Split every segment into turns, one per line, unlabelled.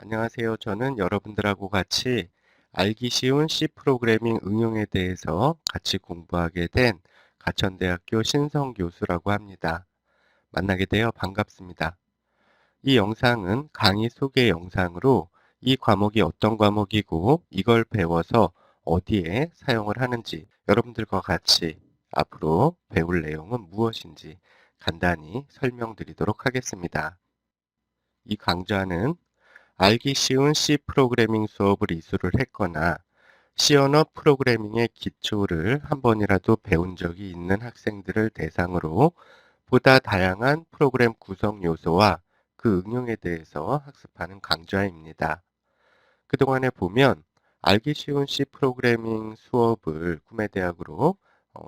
안녕하세요. 저는 여러분들하고 같이 알기 쉬운 C 프로그래밍 응용에 대해서 같이 공부하게 된 가천대학교 신성 교수라고 합니다. 만나게 되어 반갑습니다. 이 영상은 강의 소개 영상으로 이 과목이 어떤 과목이고 이걸 배워서 어디에 사용을 하는지 여러분들과 같이 앞으로 배울 내용은 무엇인지 간단히 설명드리도록 하겠습니다. 이 강좌는 알기 쉬운 C 프로그래밍 수업을 이수를 했거나 C 언어 프로그래밍의 기초를 한 번이라도 배운 적이 있는 학생들을 대상으로 보다 다양한 프로그램 구성 요소와 그 응용에 대해서 학습하는 강좌입니다. 그동안에 보면 알기 쉬운 C 프로그래밍 수업을 꿈의대학으로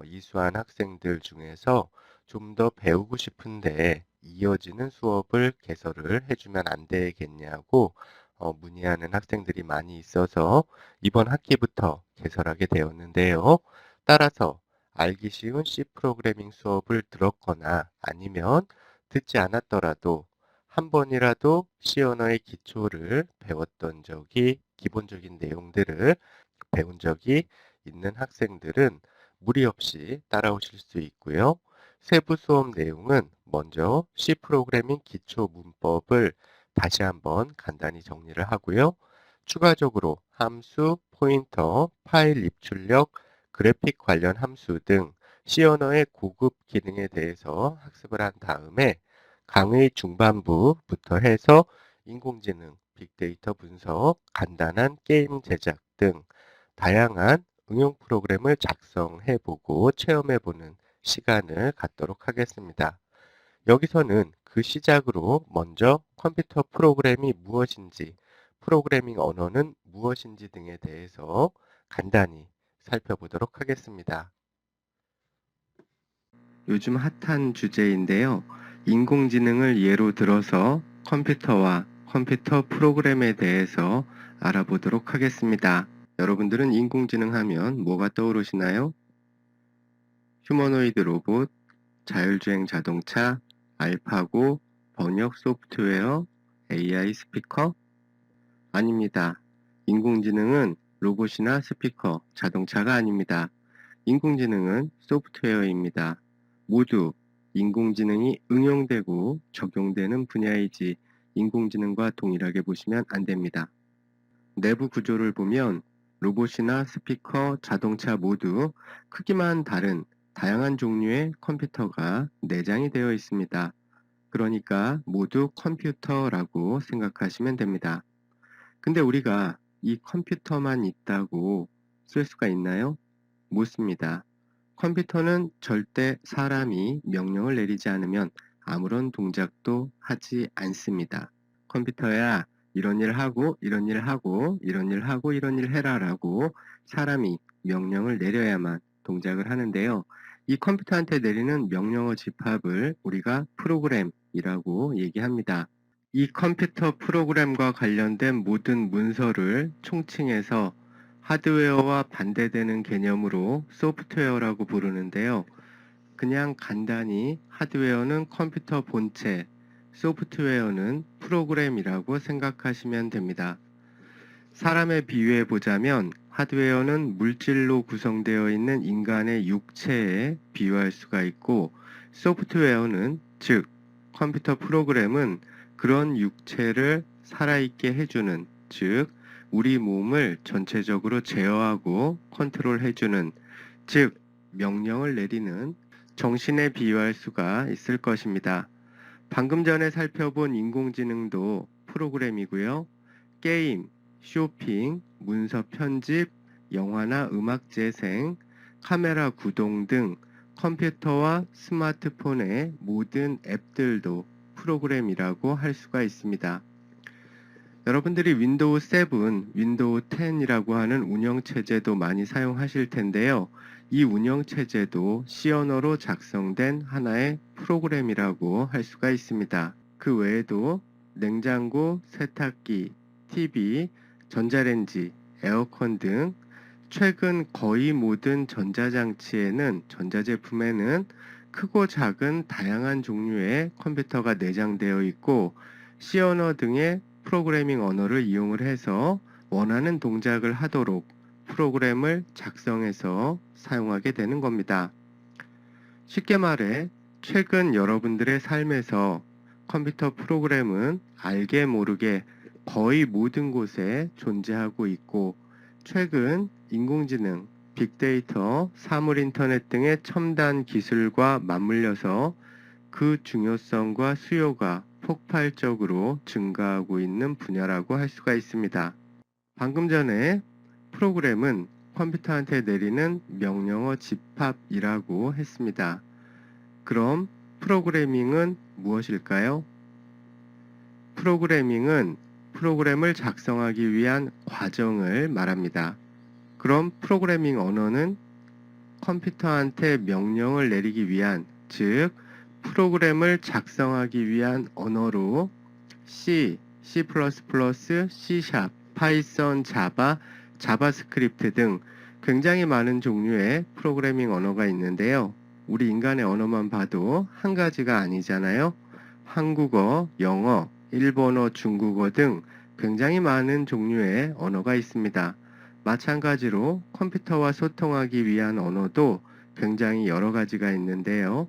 이수한 학생들 중에서 좀 더 배우고 싶은데 이어지는 수업을 개설을 해주면 안 되겠냐고 문의하는 학생들이 많이 있어서 이번 학기부터 개설하게 되었는데요. 따라서 알기 쉬운 C 프로그래밍 수업을 들었거나 아니면 듣지 않았더라도 한 번이라도 C 언어의 기초를 배웠던 적이 기본적인 내용들을 배운 적이 있는 학생들은 무리 없이 따라오실 수 있고요. 세부 수업 내용은 먼저 C 프로그래밍 기초 문법을 다시 한번 간단히 정리를 하고요. 추가적으로 함수, 포인터, 파일 입출력, 그래픽 관련 함수 등 C 언어의 고급 기능에 대해서 학습을 한 다음에 강의 중반부부터 해서 인공지능, 빅데이터 분석, 간단한 게임 제작 등 다양한 응용 프로그램을 작성해보고 체험해보는 시간을 갖도록 하겠습니다. 여기서는 그 시작으로 먼저 컴퓨터 프로그램이 무엇인지, 프로그래밍 언어는 무엇인지 등에 대해서 간단히 살펴보도록 하겠습니다. 요즘 핫한 주제인데요. 인공지능을 예로 들어서 컴퓨터와 컴퓨터 프로그램에 대해서 알아보도록 하겠습니다. 여러분들은 인공지능 하면 뭐가 떠오르시나요? 휴머노이드 로봇, 자율주행 자동차, 알파고, 번역 소프트웨어, AI 스피커? 아닙니다. 인공지능은 로봇이나 스피커, 자동차가 아닙니다. 인공지능은 소프트웨어입니다. 모두 인공지능이 응용되고 적용되는 분야이지 인공지능과 동일하게 보시면 안 됩니다. 내부 구조를 보면 로봇이나 스피커, 자동차 모두 크기만 다른 다양한 종류의 컴퓨터가 내장이 되어 있습니다. 그러니까 모두 컴퓨터라고 생각하시면 됩니다. 근데 우리가 이 컴퓨터만 있다고 쓸 수가 있나요? 못 씁니다. 컴퓨터는 절대 사람이 명령을 내리지 않으면 아무런 동작도 하지 않습니다. 컴퓨터야 이런 일 하고 이런 일 하고 이런 일 하고 이런 일 해라라고 사람이 명령을 내려야만 동작을 하는데요. 이 컴퓨터한테 내리는 명령어 집합을 우리가 프로그램이라고 얘기합니다. 이 컴퓨터 프로그램과 관련된 모든 문서를 총칭해서 하드웨어와 반대되는 개념으로 소프트웨어라고 부르는데요. 그냥 간단히 하드웨어는 컴퓨터 본체, 소프트웨어는 프로그램이라고 생각하시면 됩니다. 사람에 비유해 보자면 하드웨어는 물질로 구성되어 있는 인간의 육체에 비유할 수가 있고 소프트웨어는 즉 컴퓨터 프로그램은 그런 육체를 살아있게 해주는 즉 우리 몸을 전체적으로 제어하고 컨트롤해주는 즉 명령을 내리는 정신에 비유할 수가 있을 것입니다. 방금 전에 살펴본 인공지능도 프로그램이고요. 게임, 쇼핑, 문서 편집, 영화나 음악 재생, 카메라 구동 등 컴퓨터와 스마트폰의 모든 앱들도 프로그램이라고 할 수가 있습니다. 여러분들이 윈도우 7, 윈도우 10이라고 하는 운영체제도 많이 사용하실 텐데요. 이 운영체제도 C 언어로 작성된 하나의 프로그램이라고 할 수가 있습니다. 그 외에도 냉장고, 세탁기, TV, 전자레인지, 에어컨 등 최근 거의 모든 전자장치에는 전자제품에는 크고 작은 다양한 종류의 컴퓨터가 내장되어 있고 C 언어 등의 프로그래밍 언어를 이용을 해서 원하는 동작을 하도록 프로그램을 작성해서 사용하게 되는 겁니다. 쉽게 말해 최근 여러분들의 삶에서 컴퓨터 프로그램은 알게 모르게 거의 모든 곳에 존재하고 있고, 최근 인공지능, 빅데이터, 사물인터넷 등의 첨단 기술과 맞물려서 그 중요성과 수요가 폭발적으로 증가하고 있는 분야라고 할 수가 있습니다. 방금 전에 프로그램은 컴퓨터한테 내리는 명령어 집합이라고 했습니다. 그럼 프로그래밍은 무엇일까요? 프로그래밍은 프로그램을 작성하기 위한 과정을 말합니다. 그럼 프로그래밍 언어는 컴퓨터한테 명령을 내리기 위한, 즉 프로그램을 작성하기 위한 언어로 C, C++, C#, 파이썬, 자바, 자바스크립트 등 굉장히 많은 종류의 프로그래밍 언어가 있는데요. 우리 인간의 언어만 봐도 한 가지가 아니잖아요. 한국어, 영어, 일본어, 중국어 등 굉장히 많은 종류의 언어가 있습니다. 마찬가지로 컴퓨터와 소통하기 위한 언어도 굉장히 여러 가지가 있는데요.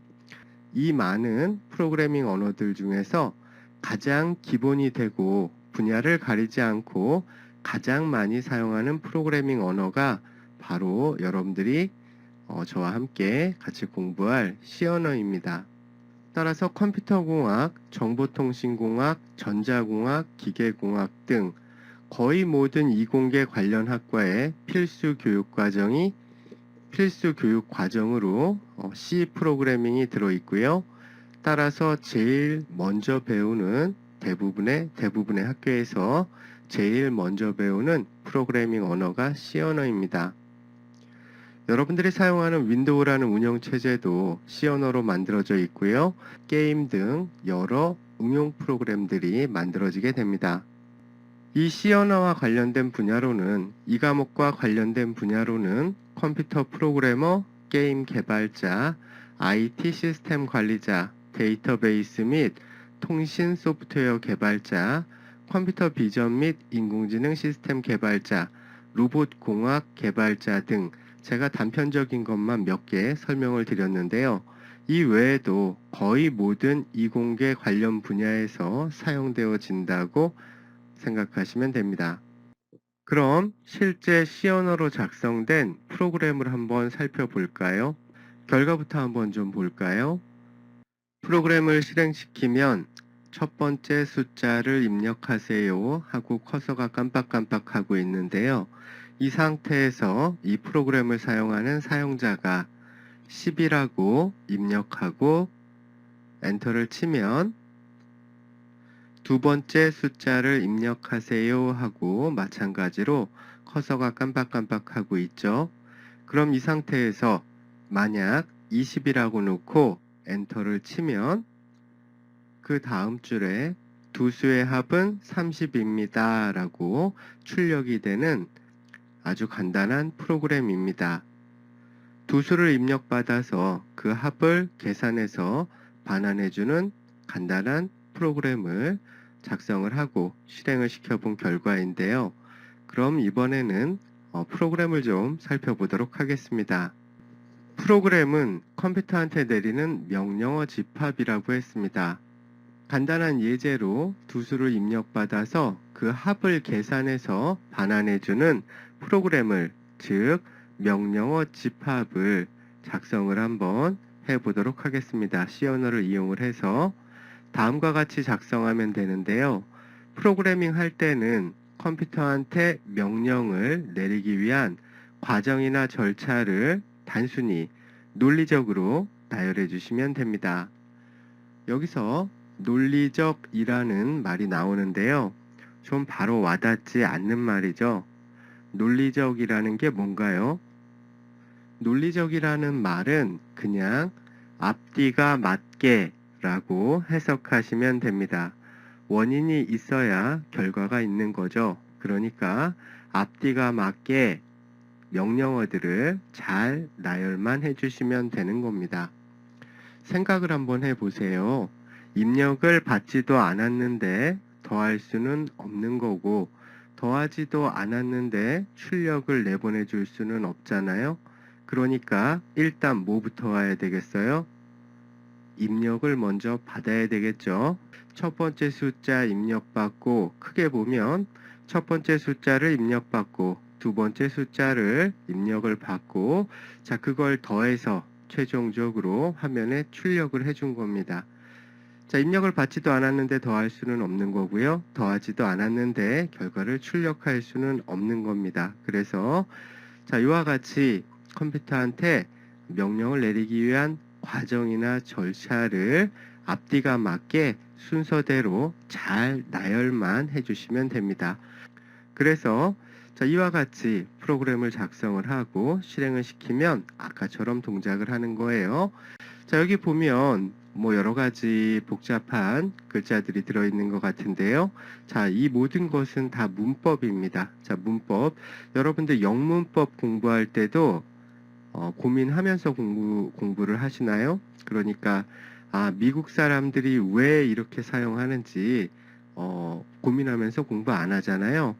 이 많은 프로그래밍 언어들 중에서 가장 기본이 되고 분야를 가리지 않고 가장 많이 사용하는 프로그래밍 언어가 바로 여러분들이 저와 함께 같이 공부할 C 언어입니다. 따라서 컴퓨터공학, 정보통신공학, 전자공학, 기계공학 등 거의 모든 이공계 관련 학과의 필수 교육 과정으로 C 프로그래밍이 들어있고요. 따라서 제일 먼저 배우는 대부분의 학교에서 제일 먼저 배우는 프로그래밍 언어가 C 언어입니다. 여러분들이 사용하는 윈도우라는 운영체제도 C 언어로 만들어져 있고요. 게임 등 여러 응용 프로그램들이 만들어지게 됩니다. 이 C 언어와 관련된 분야로는, 이 과목과 관련된 분야로는 컴퓨터 프로그래머, 게임 개발자, IT 시스템 관리자, 데이터베이스 및 통신 소프트웨어 개발자, 컴퓨터 비전 및 인공지능 시스템 개발자, 로봇 공학 개발자 등 제가 단편적인 것만 몇 개 설명을 드렸는데요. 이 외에도 거의 모든 이공계 관련 분야에서 사용되어진다고 생각하시면 됩니다. 그럼 실제 C 언어로 작성된 프로그램을 한번 살펴볼까요? 결과부터 한번 좀 볼까요? 프로그램을 실행시키면 첫 번째 숫자를 입력하세요 하고 커서가 깜빡깜빡 하고 있는데요. 이 상태에서 이 프로그램을 사용하는 사용자가 10이라고 입력하고 엔터를 치면 두 번째 숫자를 입력하세요 하고 마찬가지로 커서가 깜빡깜빡 하고 있죠. 그럼 이 상태에서 만약 20이라고 놓고 엔터를 치면 그 다음 줄에 두 수의 합은 30입니다 라고 출력이 되는 아주 간단한 프로그램입니다. 두 수를 입력받아서 그 합을 계산해서 반환해주는 간단한 프로그램을 작성을 하고 실행을 시켜본 결과인데요. 그럼 이번에는 프로그램을 좀 살펴보도록 하겠습니다. 프로그램은 컴퓨터한테 내리는 명령어 집합이라고 했습니다. 간단한 예제로 두 수를 입력받아서 그 합을 계산해서 반환해주는 프로그램을, 즉 명령어 집합을 작성을 한번 해보도록 하겠습니다. C 언어를 이용을 해서 다음과 같이 작성하면 되는데요. 프로그래밍 할 때는 컴퓨터한테 명령을 내리기 위한 과정이나 절차를 단순히 논리적으로 나열해 주시면 됩니다. 여기서 논리적이라는 말이 나오는데요. 좀 바로 와닿지 않는 말이죠. 논리적이라는 게 뭔가요? 논리적이라는 말은 그냥 앞뒤가 맞게 라고 해석하시면 됩니다. 원인이 있어야 결과가 있는 거죠. 그러니까 앞뒤가 맞게 명령어들을 잘 나열만 해주시면 되는 겁니다. 생각을 한번 해보세요. 입력을 받지도 않았는데 더할 수는 없는 거고, 더하지도 않았는데 출력을 내보내 줄 수는 없잖아요. 그러니까 일단 뭐부터 와야 되겠어요? 입력을 먼저 받아야 되겠죠. 첫 번째 숫자 입력받고, 크게 보면 첫 번째 숫자를 입력받고 두 번째 숫자를 입력을 받고, 자, 그걸 더해서 최종적으로 화면에 출력을 해준 겁니다. 자, 입력을 받지도 않았는데 더할 수는 없는 거고요. 더하지도 않았는데 결과를 출력할 수는 없는 겁니다. 그래서 자, 이와 같이 컴퓨터한테 명령을 내리기 위한 과정이나 절차를 앞뒤가 맞게 순서대로 잘 나열만 해주시면 됩니다. 그래서 자, 이와 같이 프로그램을 작성을 하고 실행을 시키면 아까처럼 동작을 하는 거예요. 자, 여기 보면 뭐 여러 가지 복잡한 글자들이 들어있는 것 같은데요. 자, 이 모든 것은 다 문법입니다. 자, 문법. 여러분들 영문법 공부할 때도 고민하면서 공부를 하시나요? 그러니까 미국 사람들이 왜 이렇게 사용하는지 고민하면서 공부 안 하잖아요.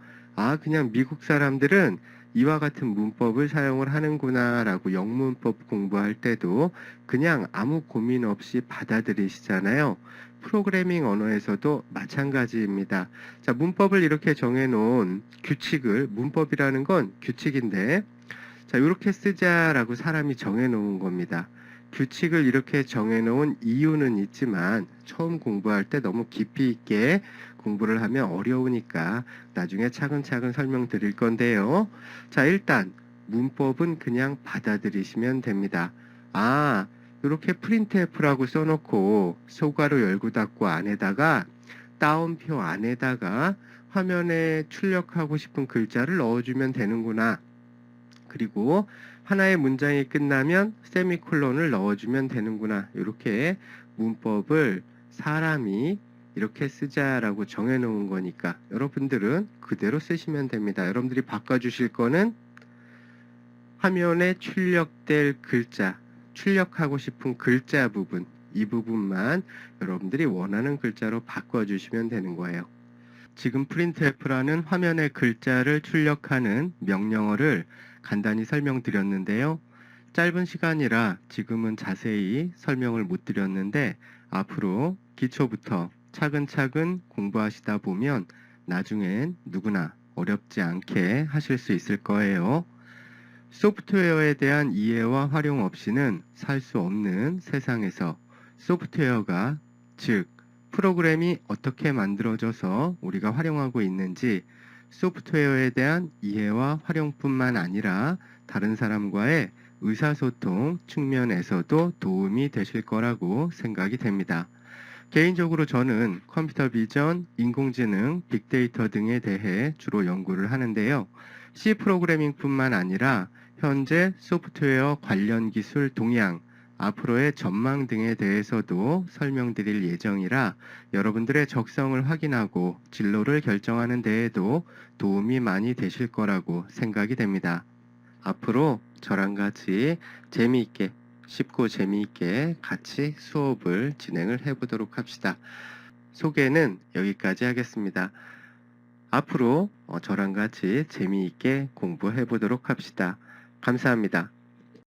그냥 미국 사람들은 이와 같은 문법을 사용을 하는구나 라고 영문법 공부할 때도 그냥 아무 고민 없이 받아들이시잖아요. 프로그래밍 언어에서도 마찬가지입니다. 자, 문법을 이렇게 정해놓은 규칙을, 문법이라는 건 규칙인데, 자, 이렇게 쓰자라고 사람이 정해놓은 겁니다. 규칙을 이렇게 정해놓은 이유는 있지만 처음 공부할 때 너무 깊이 있게 공부를 하면 어려우니까 나중에 차근차근 설명드릴 건데요. 자, 일단 문법은 그냥 받아들이시면 됩니다. 이렇게 printf라고 써놓고 소괄호 열고 닫고 안에다가 따옴표 안에다가 화면에 출력하고 싶은 글자를 넣어주면 되는구나. 그리고 하나의 문장이 끝나면 세미콜론을 넣어주면 되는구나. 이렇게 문법을 사람이 이렇게 쓰자라고 정해놓은 거니까 여러분들은 그대로 쓰시면 됩니다. 여러분들이 바꿔주실 거는 화면에 출력될 글자, 출력하고 싶은 글자 부분, 이 부분만 여러분들이 원하는 글자로 바꿔주시면 되는 거예요. 지금 printf라는 화면에 글자를 출력하는 명령어를 간단히 설명드렸는데요. 짧은 시간이라 지금은 자세히 설명을 못 드렸는데 앞으로 기초부터 차근차근 공부하시다 보면 나중엔 누구나 어렵지 않게 하실 수 있을 거예요. 소프트웨어에 대한 이해와 활용 없이는 살 수 없는 세상에서 소프트웨어가, 즉 프로그램이 어떻게 만들어져서 우리가 활용하고 있는지 소프트웨어에 대한 이해와 활용뿐만 아니라 다른 사람과의 의사소통 측면에서도 도움이 되실 거라고 생각이 됩니다. 개인적으로 저는 컴퓨터 비전, 인공지능, 빅데이터 등에 대해 주로 연구를 하는데요. C 프로그래밍뿐만 아니라 현재 소프트웨어 관련 기술 동향, 앞으로의 전망 등에 대해서도 설명드릴 예정이라 여러분들의 적성을 확인하고 진로를 결정하는 데에도 도움이 많이 되실 거라고 생각이 됩니다. 앞으로 저랑 같이 재미있게, 쉽고 재미있게 같이 수업을 진행을 해보도록 합시다. 소개는 여기까지 하겠습니다. 앞으로 저랑 같이 재미있게 공부해 보도록 합시다. 감사합니다.